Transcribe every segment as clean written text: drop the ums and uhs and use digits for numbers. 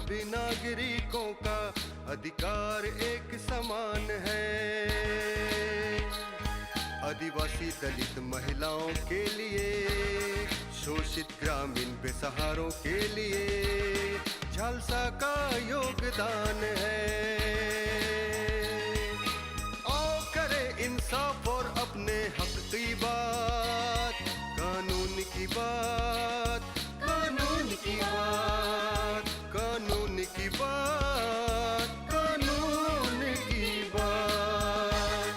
सभी नागरिकों का अधिकार एक समान है। आदिवासी दलित महिलाओं के लिए, शोषित ग्रामीण बेसहारों के लिए झालसा का योगदान है। आओ करें इंसाफ और अपने हक की बात, कानून की बात, कानून की बात, कानून की बात, कानून की बात।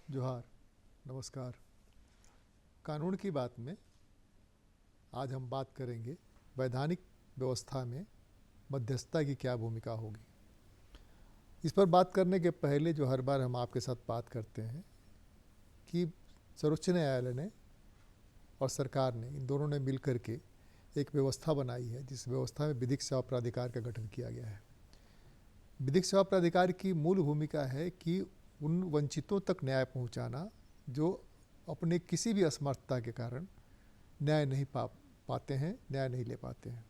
जोहार, नमस्कार। कानून की बात में आज हम बात करेंगे वैधानिक व्यवस्था में मध्यस्थता की क्या भूमिका होगी। इस पर बात करने के पहले जो हर बार हम आपके साथ बात करते हैं कि सर्वोच्च न्यायालय ने और सरकार ने, इन दोनों ने मिलकर के एक व्यवस्था बनाई है, जिस व्यवस्था में विधिक सेवा प्राधिकार का गठन किया गया है। विधिक सेवा प्राधिकार की मूल भूमिका है कि उन वंचितों तक न्याय पहुंचाना जो अपने किसी भी असमर्थता के कारण न्याय नहीं पाते हैं, न्याय नहीं ले पाते हैं।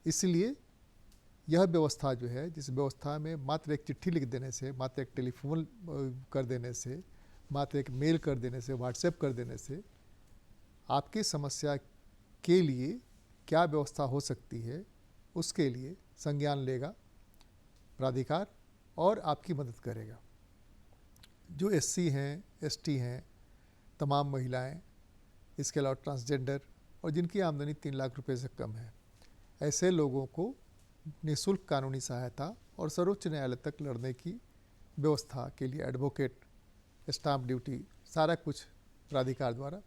इसलिए यह व्यवस्था जो है, जिस व्यवस्था में मात्र एक चिट्ठी लिख देने से, मात्र एक टेलीफोन कर देने से, मात्र एक मेल कर देने से, व्हाट्सएप कर देने से आपकी समस्या के लिए क्या व्यवस्था हो सकती है, उसके लिए संज्ञान लेगा प्राधिकार और आपकी मदद करेगा। जो एससी हैं, एसटी हैं, तमाम महिलाएं, इसके अलावा ट्रांसजेंडर और जिनकी आमदनी 3 लाख रुपए से कम है, ऐसे लोगों को निःशुल्क कानूनी सहायता और सर्वोच्च न्यायालय तक लड़ने की व्यवस्था के लिए एडवोकेट, स्टाम्प ड्यूटी, सारा कुछ प्राधिकार द्वारा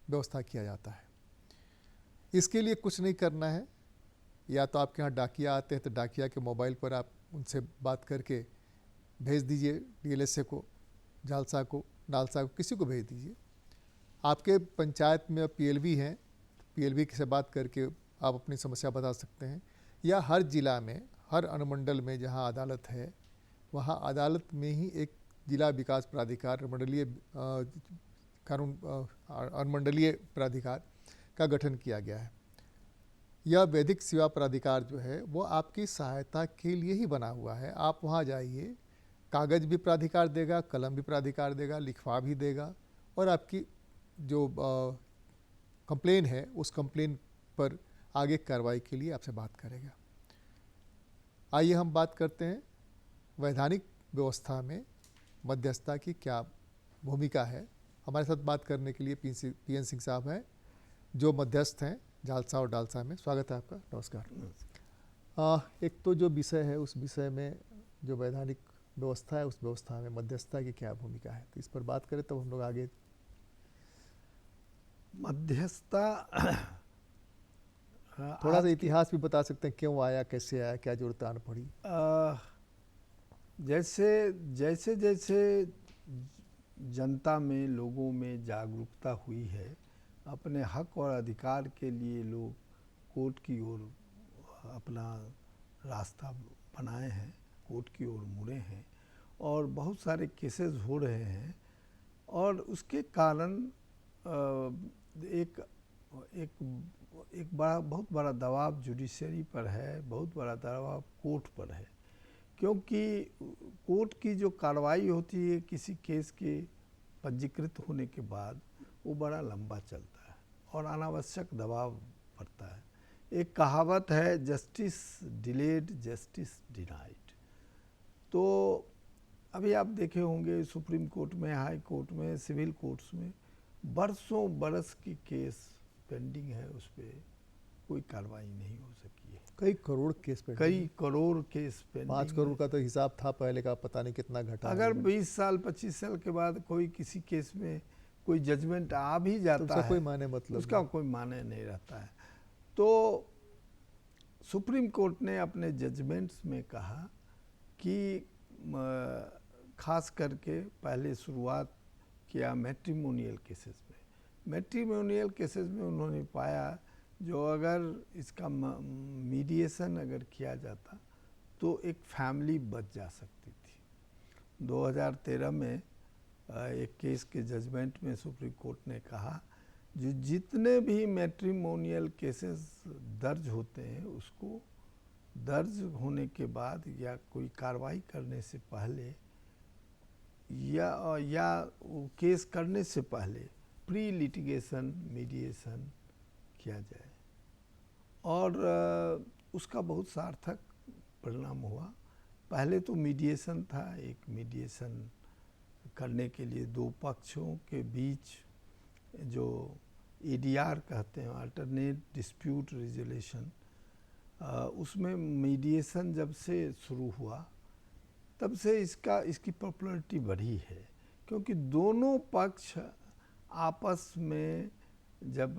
व्यवस्था किया जाता है। इसके लिए कुछ नहीं करना है। या तो आपके यहाँ डाकिया आते हैं तो डाकिया के मोबाइल पर आप उनसे बात करके भेज दीजिए, डीएलएसए को, झालसा को, नालसा को, किसी को भेज दीजिए। आपके पंचायत में पीएलवी हैं, पीएलवी से बात करके आप अपनी समस्या बता सकते हैं। या हर जिला में, हर अनुमंडल में जहां अदालत है, वहां अदालत में ही एक जिला विकास प्राधिकार, मंडलीय कानून अनुमंडलीय प्राधिकार का गठन किया गया है। यह वैधिक सेवा प्राधिकार जो है वो आपकी सहायता के लिए ही बना हुआ है। आप वहाँ जाइए, कागज़ भी प्राधिकार देगा, कलम भी प्राधिकार देगा, लिखवा भी देगा और आपकी जो कंप्लेन है उस कंप्लेन पर आगे कार्रवाई के लिए आपसे बात करेगा। आइए हम बात करते हैं वैधानिक व्यवस्था में मध्यस्थता की क्या भूमिका है। हमारे साथ बात करने के लिए पीएन सिंह साहब हैं, जो मध्यस्थ हैं झालसा और डालसा में। स्वागत है आपका। नमस्कार। एक तो जो विषय है, उस विषय में जो वैधानिक व्यवस्था है, उस व्यवस्था में मध्यस्थता की क्या भूमिका है, तो इस पर बात करें तब हम लोग आगे। मध्यस्थता थोड़ा सा इतिहास भी बता सकते हैं, क्यों आया, कैसे आया, क्या जरूरत आन पड़ी। जैसे जैसे जैसे जनता में, लोगों में जागरूकता हुई है, अपने हक और अधिकार के लिए लोग कोर्ट की ओर अपना रास्ता बनाए हैं, कोर्ट की ओर मुड़े हैं और बहुत सारे केसेस हो रहे हैं। और उसके कारण एक बहुत बड़ा दबाव जुडिशरी पर है, बहुत बड़ा दबाव कोर्ट पर है, क्योंकि कोर्ट की जो कार्रवाई होती है किसी केस के पंजीकृत होने के बाद, वो बड़ा लंबा चलता है और अनावश्यक दबाव पड़ता है। एक कहावत है, जस्टिस डिलेड जस्टिस डिनाइड। तो अभी आप देखे होंगे सुप्रीम कोर्ट में, हाई कोर्ट में, सिविल कोर्ट्स में बरसों बरस की केस पेंडिंग है, उस पर कोई कार्रवाई नहीं हो सकी है। कई करोड़ केस पेंडिंग, कई करोड़ केस पेंडिंग। 5 करोड़ का तो हिसाब था पहले का, पता नहीं कितना घटा। अगर 20 साल 25 साल के बाद कोई किसी केस में कोई जजमेंट आ भी जाता है, कोई माने मतलब उसका कोई माने नहीं रहता है। तो सुप्रीम कोर्ट ने अपने जजमेंट्स में कहा कि खास करके पहले शुरुआत किया मैट्रिमोनियल केसेस में। मैट्रिमोनियल केसेस में उन्होंने पाया जो अगर इसका मीडिएशन अगर किया जाता तो एक फैमिली बच जा सकती थी। 2013 में एक केस के जजमेंट में सुप्रीम कोर्ट ने कहा जो जितने भी मैट्रिमोनियल केसेस दर्ज होते हैं उसको दर्ज होने के बाद या कोई कार्रवाई करने से पहले या वो केस करने से पहले प्री लिटिगेशन मीडिएशन किया जाए और उसका बहुत सार्थक परिणाम हुआ। पहले तो मीडिएशन था, एक मीडिएशन करने के लिए दो पक्षों के बीच जो ADR कहते हैं, अल्टरनेट डिस्प्यूट रिजोल्यूशन, उसमें मीडिएशन जब से शुरू हुआ तब से इसकी पॉपुलैरिटी बढ़ी है, क्योंकि दोनों पक्ष आपस में जब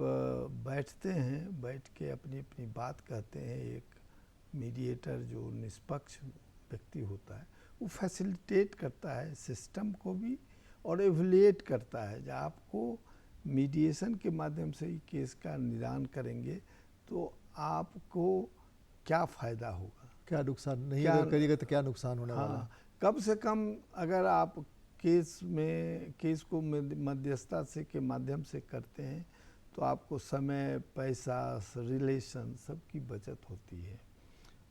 बैठते हैं, बैठ के अपनी अपनी बात कहते हैं, एक मीडिएटर जो निष्पक्ष व्यक्ति होता है वो फैसिलिटेट करता है सिस्टम को भी और एवल्यूएट करता है। जब आपको मीडिएशन के माध्यम से ही केस का निदान करेंगे तो आपको क्या फ़ायदा होगा, क्या नुकसान, नहीं अगर करिएगा तो क्या नुकसान होने वाला है। हाँ, कम से कम अगर आप केस को मध्यस्थता से के माध्यम से करते हैं तो आपको समय, पैसा, रिलेशन सबकी बचत होती है।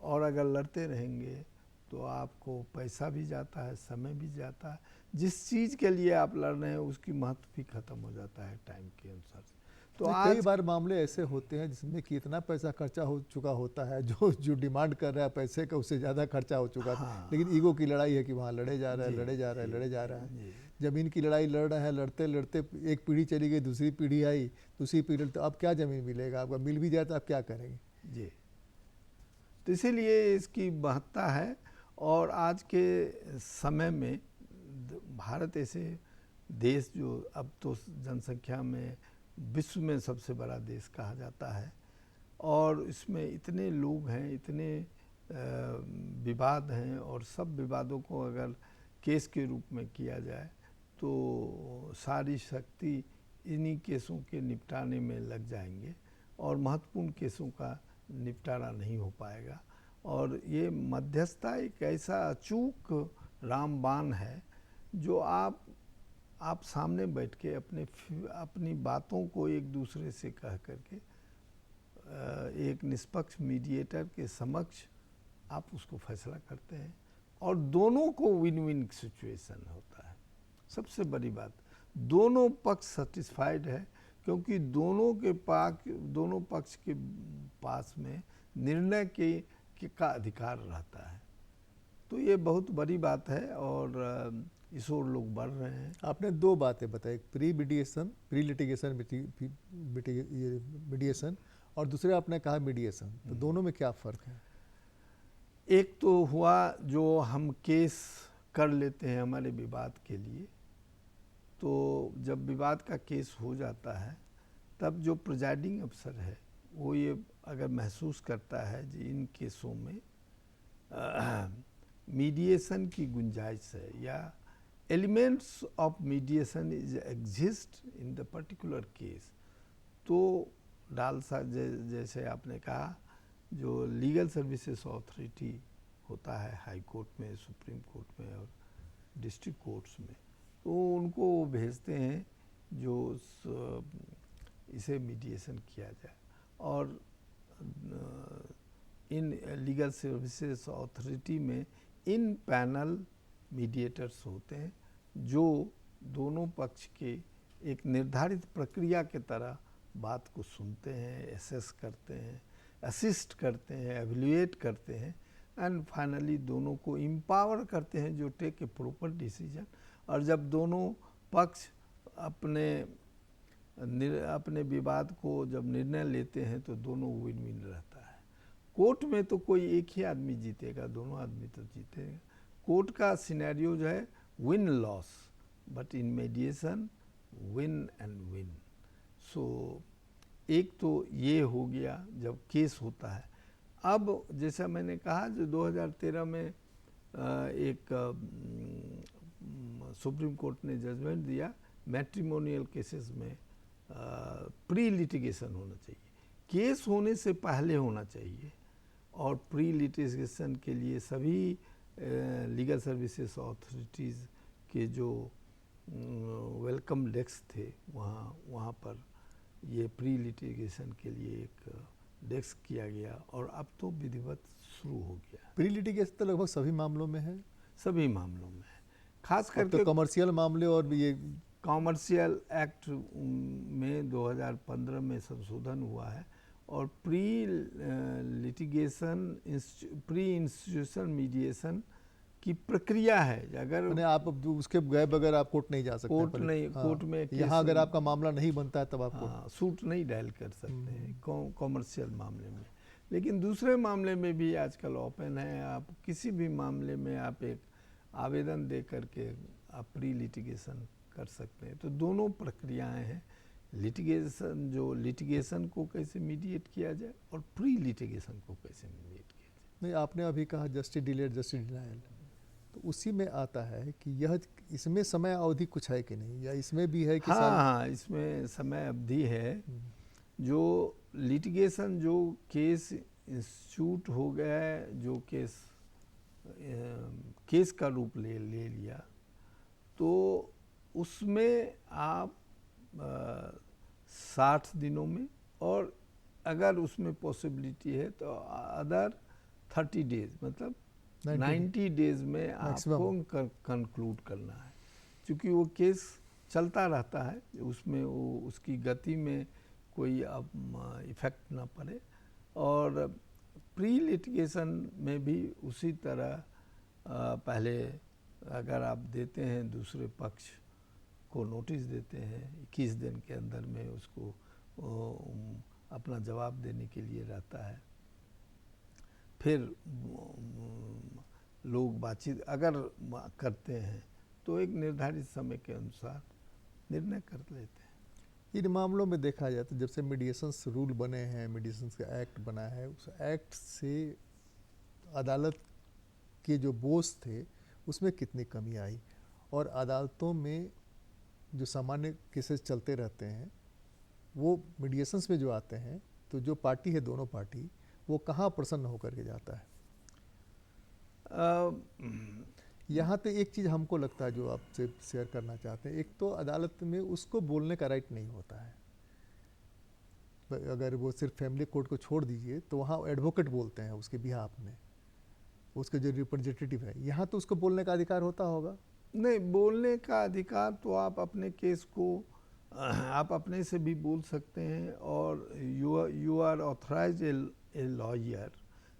और अगर लड़ते रहेंगे तो आपको पैसा भी जाता है, समय भी जाता है, जिस चीज़ के लिए आप लड़ रहे हैं उसकी महत्व भी खत्म हो जाता है टाइम के अनुसार। तो कई बार मामले ऐसे होते हैं जिसमें कि इतना पैसा खर्चा हो चुका होता है, जो डिमांड कर रहा है पैसे का उससे ज़्यादा खर्चा हो चुका है। लेकिन ईगो की लड़ाई है कि वहाँ लड़े जा रहा है। ज़मीन की लड़ाई लड़ रहे हैं, लड़ते लड़ते एक पीढ़ी चली गई, दूसरी पीढ़ी आई, दूसरी पीढ़ी, तो अब क्या ज़मीन मिलेगा आपका, मिल भी जाए तो आप क्या करेंगे जी। तो इसीलिए इसकी महत्ता है। और आज के समय में भारत ऐसे देश जो अब तो जनसंख्या में विश्व में सबसे बड़ा देश कहा जाता है और इसमें इतने लोग हैं, इतने विवाद हैं, और सब विवादों को अगर केस के रूप में किया जाए तो सारी शक्ति इन्हीं केसों के निपटाने में लग जाएंगे और महत्वपूर्ण केसों का निपटारा नहीं हो पाएगा। और ये मध्यस्थता एक ऐसा अचूक रामबाण है जो आप सामने बैठ के अपनी बातों को एक दूसरे से कह करके एक निष्पक्ष मीडिएटर के समक्ष आप उसको फैसला करते हैं और दोनों को विन विन सिचुएशन होता है। सबसे बड़ी बात, दोनों पक्ष सेटिस्फाइड है, क्योंकि दोनों पक्ष के पास में निर्णय का अधिकार रहता है। तो ये बहुत बड़ी बात है और इस ओर लोग बढ़ रहे हैं। आपने दो बातें बताई, प्री लिटिगेशन मीडिएशन, और दूसरे आपने कहा मीडिएशन। तो दोनों में क्या फ़र्क है? एक तो हुआ जो हम केस कर लेते हैं हमारे विवाद के लिए, तो जब विवाद का केस हो जाता है तब जो प्रिजाइडिंग अफसर है वो ये अगर महसूस करता है कि इन केसों में मीडिएशन की गुंजाइश है या elements of mediation is exist in the particular case, तो जैसे आपने कहा जो लीगल सर्विसेज अथॉरिटी होता है हाई कोर्ट में, सुप्रीम कोर्ट में और डिस्ट्रिक्ट कोर्ट्स में, तो उनको भेजते हैं जो इसे मीडिएशन किया जाए। और इन लीगल सर्विसेज अथॉरिटी में इन पैनल मीडिएटर्स होते हैं जो दोनों पक्ष के एक निर्धारित प्रक्रिया के तरह बात को सुनते हैं, एसेस करते हैं, असिस्ट करते हैं, एवल्यूएट करते हैं एंड फाइनली दोनों को एम्पावर करते हैं जो टेक ए प्रॉपर डिसीजन। और जब दोनों पक्ष अपने विवाद को जब निर्णय लेते हैं तो दोनों विन विन रहता है। कोर्ट में तो कोई एक ही आदमी जीतेगा, दोनों आदमी तो जीतेगा। कोर्ट का सिनेरियो जो है win loss, but in mediation win and win. So एक तो ये हो गया जब केस होता है। अब जैसा मैंने कहा जो 2013 में एक सुप्रीम कोर्ट ने जजमेंट दिया, मैट्रिमोनियल केसेस में प्री लिटिगेशन होना चाहिए, केस होने से पहले होना चाहिए। और प्री लिटिगेशन के लिए सभी लीगल सर्विसेज अथॉरिटीज़ के जो वेलकम डेस्क थे वहाँ पर ये प्री लिटिगेशन के लिए एक डेस्क किया गया और अब तो विधिवत शुरू हो गया। प्री लिटिगेशन तो लगभग सभी मामलों में है, सभी मामलों में है, खास अब करके तो कमर्शियल मामले और भी ये कॉमर्शियल एक्ट में 2015 में संशोधन हुआ है और pre litigation pre institution mediation की प्रक्रिया है। अगर मैंने आप अब जो उसके गए बगैर आप कोर्ट नहीं जा सकते, कोर्ट नहीं, कोर्ट में यहाँ अगर आपका मामला नहीं बनता है तब आप सूट नहीं डायल कर सकते हैं कॉमर्शियल मामले में। लेकिन दूसरे मामले में भी आजकल ओपन है, आप किसी भी मामले में आप एक आवेदन दे करके आप प्री लिटिगेशन कर सकते हैं। तो दोनों प्रक्रियाएं हैं, लिटिगेशन जो लिटिगेशन को कैसे मीडिएट किया जाए और प्री लिटिगेशन को कैसे मीडिएट किया जाए। नहीं, आपने अभी कहा जस्टिस डिलेड जस्टिस डिनायल, तो उसी में आता है कि यह इसमें समय अवधि कुछ है कि नहीं, या इसमें भी है कि हाँ, इसमें समय अवधि है। जो लिटिगेशन जो केस इंस्टीट्यूट हो गया है, जो केस का रूप ले लिया, तो उसमें आप 60 दिनों में, और अगर उसमें पॉसिबिलिटी है तो अदर 30 डेज मतलब 90 डेज में आपको कंक्लूड करना है। क्योंकि वो केस चलता रहता है, उसमें वो उसकी गति में कोई अब इफ़ेक्ट ना पड़े। और प्री लिटिगेशन में भी उसी तरह पहले अगर आप देते हैं, दूसरे पक्ष को नोटिस देते हैं, 21 दिन के अंदर में उसको अपना जवाब देने के लिए रहता है। फिर लोग बातचीत अगर करते हैं तो एक निर्धारित समय के अनुसार निर्णय कर लेते हैं। इन मामलों में देखा जाए तो जब से मीडिएशंस रूल बने हैं, मीडिएशंस का एक्ट बना है, उस एक्ट से अदालत के जो बोझ थे उसमें कितनी कमी आई, और अदालतों में जो सामान्य केसेस चलते रहते हैं वो मीडिएशंस में जो आते हैं, तो जो पार्टी है, दोनों पार्टी, वो कहाँ प्रसन्न होकर के जाता है। यहाँ तो एक चीज़ हमको लगता है जो आपसे शेयर करना चाहते हैं, एक तो अदालत में उसको बोलने का राइट नहीं होता है। अगर वो सिर्फ फैमिली कोर्ट को छोड़ दीजिए तो वहाँ एडवोकेट बोलते हैं उसके बिहाफ में, उसके जो रिप्रेजेंटेटिव है। यहाँ तो उसको बोलने का अधिकार होता होगा। नहीं, बोलने का अधिकार तो आप अपने केस को आप अपने से भी बोल सकते हैं, और you are authorize a lawyer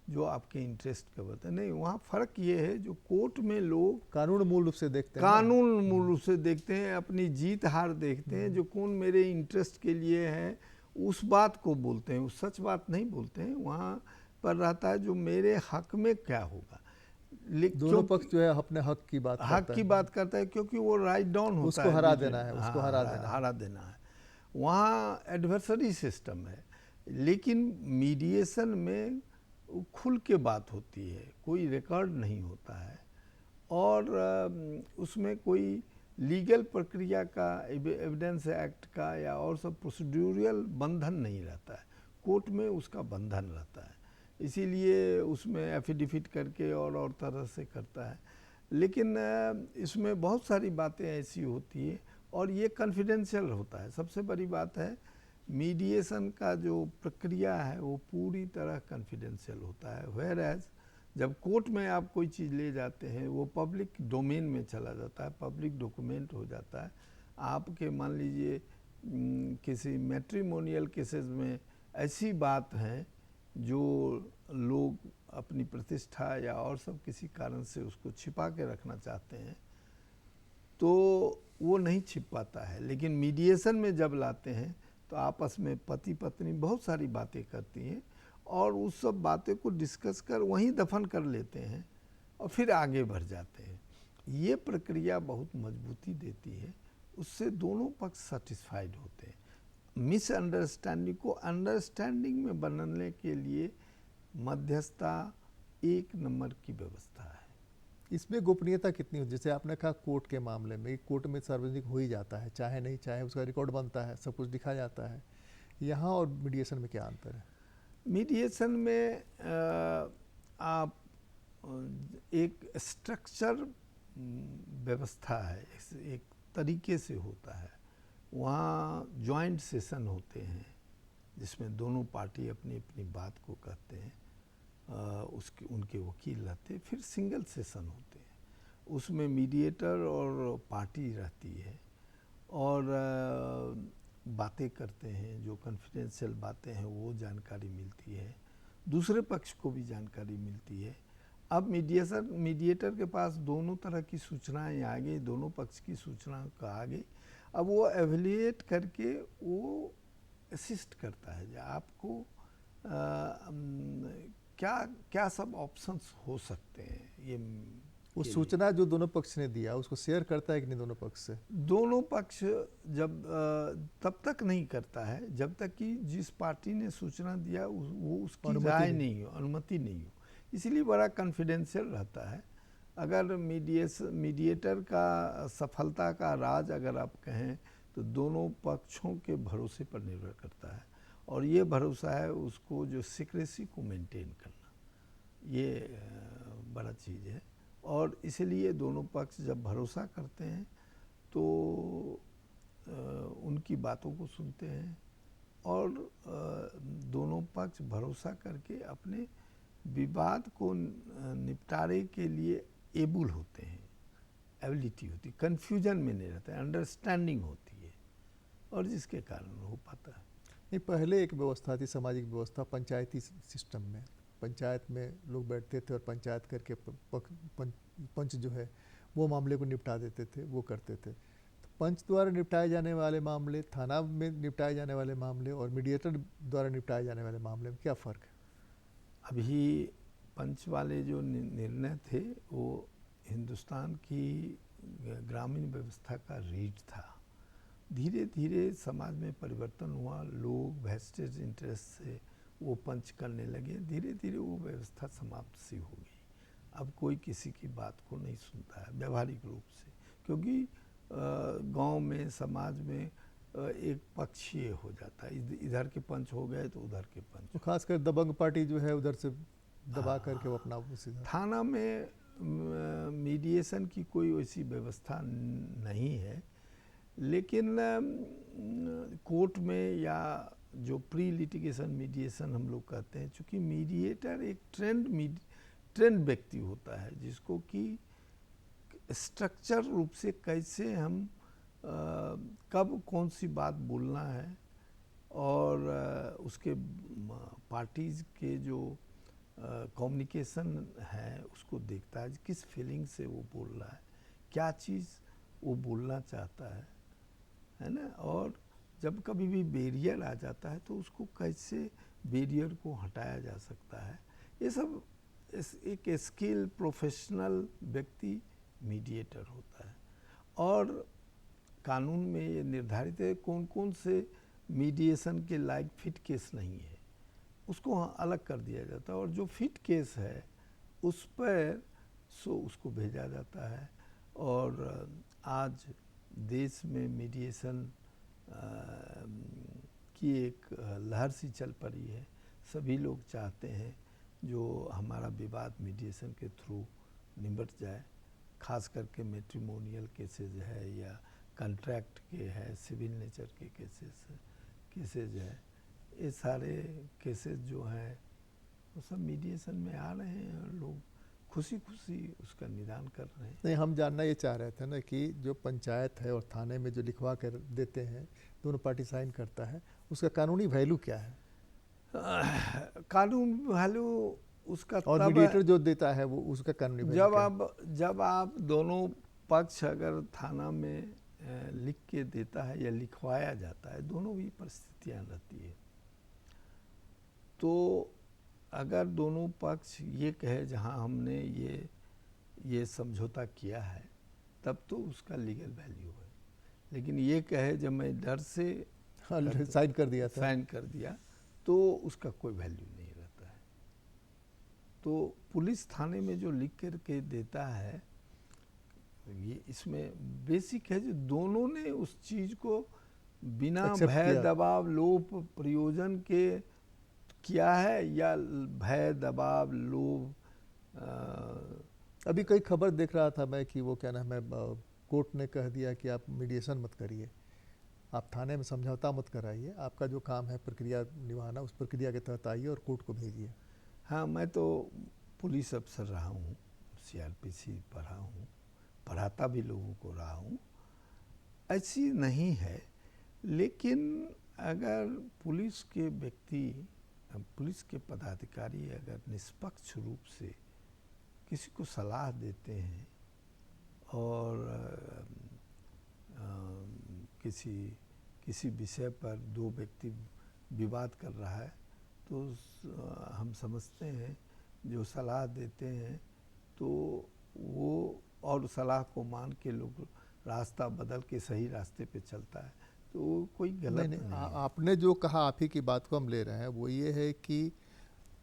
जो आपके इंटरेस्ट का बताए। नहीं, वहाँ फ़र्क ये है जो कोर्ट में लोग कानून मूल रूप से देखते हैं, कानून मूल रूप से देखते हैं, अपनी जीत हार देखते हैं, जो कौन मेरे इंटरेस्ट के लिए है उस बात को बोलते हैं, उस सच बात नहीं बोलते हैं। वहाँ पर रहता है जो मेरे हक में क्या होगा। दोनों पक्ष जो है अपने हक की बात करता है, क्योंकि वो राइट डाउन होता है, उसको हरा देना है, उसको हरा देना है। वहाँ एडवर्सरी सिस्टम है। लेकिन मीडिएशन में खुल के बात होती है, कोई रिकॉर्ड नहीं होता है, और उसमें कोई लीगल प्रक्रिया का, एविडेंस एक्ट का या और सब प्रोसीड्यूरल बंधन नहीं रहता है। कोर्ट में उसका बंधन रहता है, इसीलिए उसमें एफिडेविट करके और तरह से करता है। लेकिन इसमें बहुत सारी बातें ऐसी होती है और ये कॉन्फिडेंशियल होता है। सबसे बड़ी बात है, मीडिएशन का जो प्रक्रिया है वो पूरी तरह कॉन्फिडेंशियल होता है। वेयर एज जब कोर्ट में आप कोई चीज़ ले जाते हैं वो पब्लिक डोमेन में चला जाता है, पब्लिक डॉक्यूमेंट हो जाता है। आपके मान लीजिए किसी मैट्रिमोनियल केसेस में ऐसी बात है जो लोग अपनी प्रतिष्ठा या और सब किसी कारण से उसको छिपा के रखना चाहते हैं, तो वो नहीं छिप पाता है। लेकिन मीडिएशन में जब लाते हैं तो आपस में पति पत्नी बहुत सारी बातें करती हैं और उस सब बातें को डिस्कस कर वहीं दफन कर लेते हैं और फिर आगे बढ़ जाते हैं। ये प्रक्रिया बहुत मजबूती देती है, उससे दोनों पक्ष सेटिस्फाइड होते हैं। मिसअंडरस्टैंडिंग को अंडरस्टैंडिंग में बनने के लिए मध्यस्थता एक नंबर की व्यवस्था है। इसमें गोपनीयता कितनी हो, जैसे आपने कहा कोर्ट के मामले में, कोर्ट में सार्वजनिक हो ही जाता है, चाहे नहीं चाहे उसका रिकॉर्ड बनता है, सब कुछ दिखा जाता है। यहाँ और मीडिएशन में क्या अंतर है? मीडिएशन में आप एक स्ट्रक्चर व्यवस्था है, एक तरीके से होता है। वहाँ जॉइंट सेशन होते हैं जिसमें दोनों पार्टी अपनी अपनी बात को कहते हैं, उसके उनके वकील रहते हैं। फिर सिंगल सेशन होते हैं, उसमें मीडिएटर और पार्टी रहती है और बातें करते हैं, जो कॉन्फिडेंशियल बातें हैं वो जानकारी मिलती है, दूसरे पक्ष को भी जानकारी मिलती है। अब मीडिएटर के पास दोनों तरह की सूचनाएं आ गई, दोनों पक्ष की सूचना का आ गई। अब वो एवेल्युएट करके वो असिस्ट करता है जो आपको क्या क्या सब ऑप्शंस हो सकते हैं। ये वो सूचना जो दोनों पक्ष ने दिया उसको शेयर करता है कि नहीं दोनों पक्ष से? दोनों पक्ष जब तब तक नहीं करता है जब तक कि जिस पार्टी ने सूचना दिया वो उसकी राय नहीं हो, अनुमति नहीं हो। इसीलिए बड़ा कॉन्फिडेंशियल रहता है। अगर मीडिएटर का सफलता का राज अगर आप कहें तो दोनों पक्षों के भरोसे पर निर्भर करता है, और ये भरोसा है उसको जो सीक्रेसी को मेंटेन करना, ये बड़ा चीज़ है। और इसलिए दोनों पक्ष जब भरोसा करते हैं तो उनकी बातों को सुनते हैं और दोनों पक्ष भरोसा करके अपने विवाद को निपटारे के लिए एबल होते हैं, एबिलिटी होती है, कन्फ्यूजन में नहीं रहता है, अंडरस्टैंडिंग होती है, और जिसके कारण हो पाता है। नहीं, पहले एक व्यवस्था थी, सामाजिक व्यवस्था, पंचायती सिस्टम में। पंचायत में लोग बैठते थे और पंचायत करके पंच जो है वो मामले को निपटा देते थे, वो करते थे। तो पंच द्वारा निपटाए जाने वाले मामले, थाना में निपटाए जाने वाले मामले और मीडिएटर द्वारा निपटाए जाने वाले मामले में क्या फ़र्क है? अभी पंच वाले जो निर्णय थे वो हिंदुस्तान की ग्रामीण व्यवस्था का रीढ़ था। धीरे धीरे समाज में परिवर्तन हुआ, लोग वेस्टेड इंटरेस्ट से वो पंच करने लगे, धीरे धीरे वो व्यवस्था समाप्त सी हो गई। अब कोई किसी की बात को नहीं सुनता है व्यवहारिक रूप से, क्योंकि गांव में, समाज में एक पक्षीय हो जाता है, इधर के पंच हो गए तो उधर के पंच। तो खासकर दबंग पार्टी जो है उधर से दबा करके वो अपना सीधा। थाना में मीडिएशन की कोई वैसी व्यवस्था नहीं है, लेकिन कोर्ट में या जो प्री लिटिगेशन मीडिएशन हम लोग कहते हैं, चूँकि मीडिएटर एक ट्रेंड व्यक्ति होता है जिसको कि स्ट्रक्चर रूप से कैसे हम कब कौन सी बात बोलना है और उसके पार्टीज के जो कम्युनिकेशन है उसको देखता है, किस फीलिंग से वो बोल रहा है, क्या चीज़ वो बोलना चाहता है ना। और जब कभी भी बैरियर आ जाता है तो उसको कैसे बैरियर को हटाया जा सकता है, ये सब एक स्किल प्रोफेशनल व्यक्ति मीडिएटर होता है। और कानून में ये निर्धारित है कौन कौन से मीडिएशन के लायक फिट केस नहीं है, उसको अलग कर दिया जाता है, और जो फिट केस है उस पर उसको भेजा जाता है। और आज देश में मीडिएशन की एक लहर सी चल पड़ी है। सभी लोग चाहते हैं जो हमारा विवाद मीडिएशन के थ्रू निपट जाए, खास करके मैट्रिमोनियल केसेज है या कॉन्ट्रैक्ट के है, सिविल नेचर के केसेज है, ये सारे केसेस जो हैं वो सब मीडिएशन में आ रहे हैं और लोग खुशी खुशी उसका निदान कर रहे हैं। नहीं, हम जानना ये चाह रहे थे ना कि जो पंचायत है और थाने में जो लिखवा कर देते हैं, दोनों पार्टी साइन करता है, उसका कानूनी वैल्यू क्या है? कानून वैल्यू उसका और मीडिएटर जो देता है वो उसका कानूनी वैल्यू क्या है? जब आप दोनों पक्ष अगर थाना में लिख के देता है या लिखवाया जाता है, दोनों भी परिस्थितियाँ रहती है। तो अगर दोनों पक्ष ये कहे जहाँ हमने ये समझौता किया है, तब तो उसका लीगल वैल्यू है। लेकिन ये कहे जब मैं डर से साइन कर दिया तो उसका कोई वैल्यू नहीं रहता है। तो पुलिस थाने में जो लिख कर के देता है, ये इसमें बेसिक है जो दोनों ने उस चीज़ को बिना भय दबाव लोभ प्रयोजन के किया है या भय दबाव लोभ। अभी कई खबर देख रहा था मैं कि वो क्या नाम है, कोर्ट ने कह दिया कि आप मीडिएशन मत करिए, आप थाने में समझौता मत कराइए, आपका जो काम है प्रक्रिया निभाना, उस प्रक्रिया के तहत आइए और कोर्ट को भेजिए। हाँ, मैं तो पुलिस अफसर रहा हूँ, सीआरपीसी पढ़ा हूँ, पढ़ाता भी लोगों को रहा हूँ, ऐसी नहीं है। लेकिन अगर पुलिस के व्यक्ति, पुलिस के पदाधिकारी अगर निष्पक्ष रूप से किसी को सलाह देते हैं और किसी विषय पर दो व्यक्ति विवाद कर रहा है, तो हम समझते हैं जो सलाह देते हैं तो वो और सलाह को मान के लोग रास्ता बदल के सही रास्ते पे चलता है, तो कोई गलत नहीं है। आपने जो कहा, आप ही की बात को हम ले रहे हैं, वो ये है कि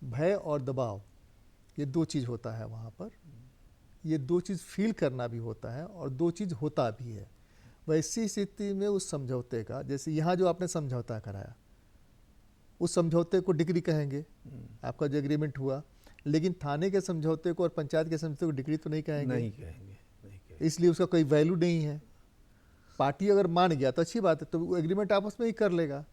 भय और दबाव, ये दो चीज़ होता है वहाँ पर। ये दो चीज़ फील करना भी होता है और दो चीज़ होता भी है। वैसी स्थिति में उस समझौते का, जैसे यहाँ जो आपने समझौता कराया, उस समझौते को डिग्री कहेंगे, आपका जो एग्रीमेंट हुआ, लेकिन थाने के समझौते को और पंचायत के समझौते को डिग्री तो नहीं कहेंगे। नहीं कहेंगे। इसलिए उसका कोई वैल्यू नहीं है। पार्टी अगर मान गया तो अच्छी बात है, तो वो एग्रीमेंट आपस में ही कर लेगा।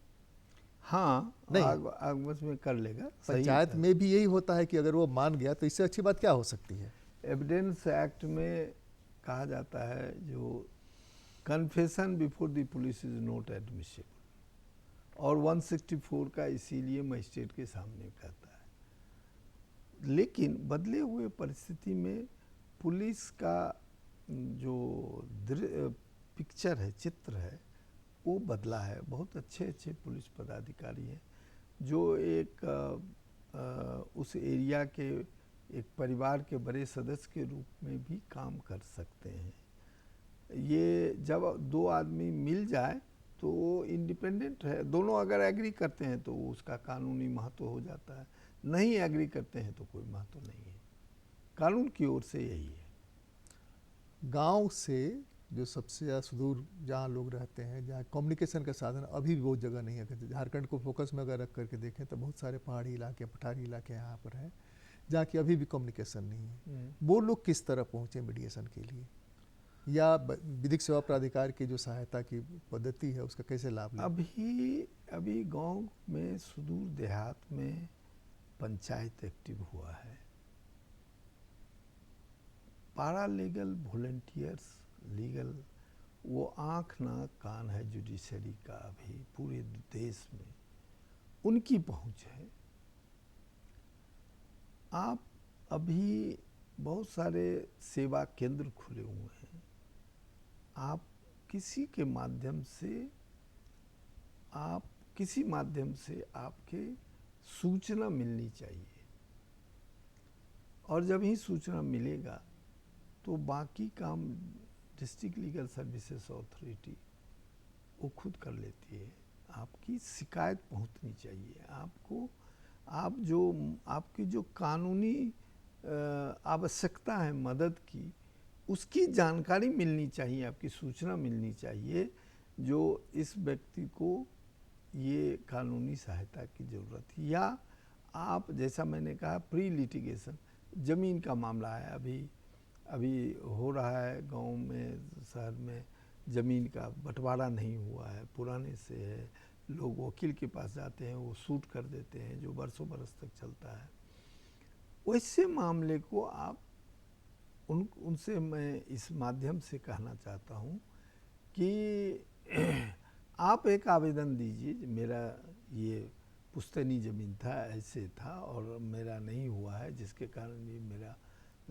हाँ, नहीं, आपस में कर लेगा। पंचायत में भी यही होता है कि अगर वो मान गया तो इससे अच्छी बात क्या हो सकती है। एविडेंस एक्ट में कहा जाता है जो confession before the police is not admissible, और 164 का इसीलिए मजिस्ट्रेट के सामने कहता है। लेकिन बदले हुए परिस्थिति में पुलिस का जो पिक्चर है, चित्र है, वो बदला है। बहुत अच्छे अच्छे पुलिस पदाधिकारी हैं जो उस एरिया के एक परिवार के बड़े सदस्य के रूप में भी काम कर सकते हैं। ये जब दो आदमी मिल जाए तो वो इंडिपेंडेंट है, दोनों अगर एग्री करते हैं तो उसका कानूनी महत्व हो जाता है, नहीं एग्री करते हैं तो कोई महत्व नहीं है। कानून की ओर से यही है। गांव से जो सबसे ज़्यादा सुदूर जहाँ लोग रहते हैं, जहाँ कम्युनिकेशन का साधन अभी भी बहुत जगह नहीं है, झारखंड को फोकस में अगर रख करके देखें तो बहुत सारे पहाड़ी इलाके, पठारी इलाके यहाँ पर हैं जहाँ की अभी भी कम्युनिकेशन नहीं है। वो लोग किस तरह पहुँचे मीडिएशन के लिए, या विधिक सेवा प्राधिकार की जो सहायता की पद्धति है उसका कैसे लाभ लें? अभी गांव में, सुदूर देहात में पंचायत एक्टिव हुआ है। पारा लीगल वॉलंटियर्स, लीगल, वो आँख नाक कान है जुडिशरी का अभी पूरे देश में, उनकी पहुंच है। आप अभी बहुत सारे सेवा केंद्र खुले हुए हैं, आप किसी माध्यम से आपके सूचना मिलनी चाहिए, और जब ही सूचना मिलेगा तो बाकी काम डिस्ट्रिक्ट लीगल सर्विसेज अथॉरिटी वो खुद कर लेती है। आपकी शिकायत पहुंचनी चाहिए, आपकी जो कानूनी आवश्यकता है मदद की, उसकी जानकारी मिलनी चाहिए, आपकी सूचना मिलनी चाहिए जो इस व्यक्ति को ये कानूनी सहायता की ज़रूरत है। या आप, जैसा मैंने कहा, प्री लिटिगेशन, ज़मीन का मामला है, अभी हो रहा है गांव में, शहर में ज़मीन का बंटवारा नहीं हुआ है, पुराने से है, लोग वकील के पास जाते हैं, वो सूट कर देते हैं, जो बरसों बरस तक चलता है। वैसे मामले को आप उनसे मैं इस माध्यम से कहना चाहता हूँ कि आप एक आवेदन दीजिए, मेरा ये पुश्तैनी ज़मीन था, ऐसे था और मेरा नहीं हुआ है, जिसके कारण ये मेरा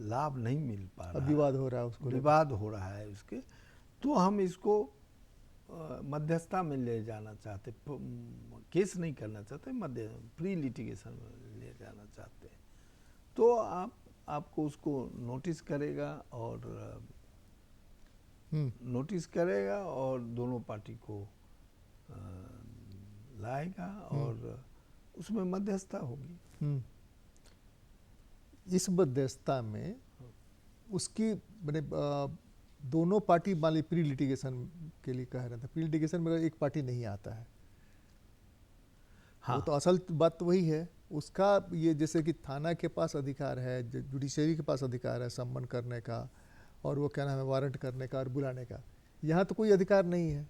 लाभ नहीं मिल पा रहा, विवाद हो रहा है, उसको विवाद हो रहा है उसके, तो हम इसको मध्यस्थता में ले जाना चाहते, केस नहीं करना चाहते, प्री लिटिगेशन में ले जाना चाहते हैं, तो आपको उसको नोटिस करेगा और दोनों पार्टी को लाएगा और उसमें मध्यस्थता होगी। इस मध्यस्थता में उसकी मैंने दोनों पार्टी मान ली प्री लिटिगेशन के लिए कह रहा था, प्री लिटिगेशन में एक पार्टी नहीं आता है, हाँ, वो तो असल बात तो वही है उसका। ये जैसे कि थाना के पास अधिकार है, जुडिशरी के पास अधिकार है सम्मन करने का, और वो क्या नाम है, वारंट करने का और बुलाने का, यहाँ तो कोई अधिकार नहीं है।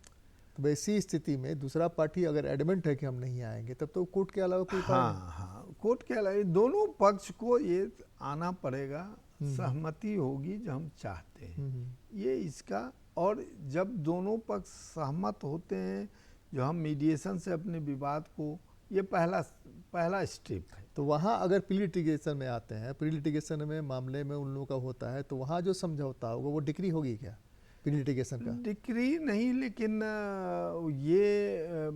तो वैसी स्थिति में दूसरा पार्टी अगर एडमेंट है कि हम नहीं आएंगे, तब तो कोर्ट के अलावा कोई उपाय नहीं। हाँ, कोर्ट के अलावा दोनों पक्ष को ये आना पड़ेगा, सहमति होगी जो हम चाहते हैं, ये इसका। और जब दोनों पक्ष सहमत होते हैं, जो हम मीडिएशन से अपने विवाद को, ये पहला स्टेप है। तो वहाँ अगर प्री लिटिगेशन में आते हैं, प्री लिटिगेशन में मामले में उन लोगों का होता है, तो वहाँ जो समझौता होगा वो डिक्री होगी क्या प्री लिटिगेशन का? डिक्री नहीं, लेकिन ये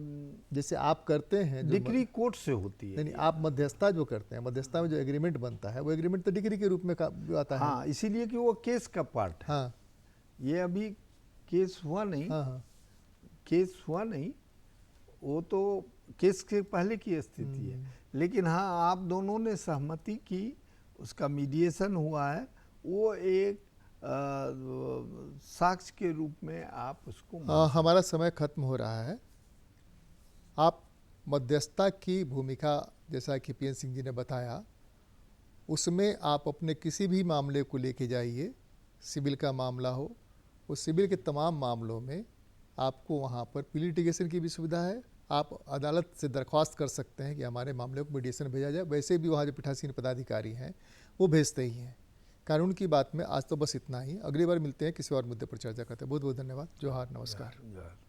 जैसे आप करते हैं डिक्री कोर्ट से होती है। नहीं, आप मध्यस्थता जो करते हैं, मध्यस्थता में जो एग्रीमेंट बनता है वो एग्रीमेंट तो डिक्री के रूप में आता है। हाँ, इसीलिए कि वो केस का पार्ट है। हाँ, ये अभी केस हुआ नहीं। हाँ, केस हुआ नहीं, वो तो केस के पहले की स्थिति है। लेकिन हाँ, आप दोनों ने सहमति की, उसका मीडिएशन हुआ है, वो एक साक्ष्य के रूप में आप उसको हमारा समय खत्म हो रहा है। आप मध्यस्थता की भूमिका, जैसा कि पीएन सिंह जी ने बताया, उसमें आप अपने किसी भी मामले को लेके जाइए, सिविल का मामला हो, उस सिविल के तमाम मामलों में आपको वहाँ पर प्री लिटिगेशन की भी सुविधा है। आप अदालत से दरख्वास्त कर सकते हैं कि हमारे मामले को मीडिएशन भेजा जाए। वैसे भी वहाँ जो पीठासीन पदाधिकारी हैं वो भेजते ही हैं। कानून की बात में आज तो बस इतना ही। अगली बार मिलते हैं, किसी और मुद्दे पर चर्चा करते हैं। बहुत बहुत धन्यवाद। जोहार, नमस्कार।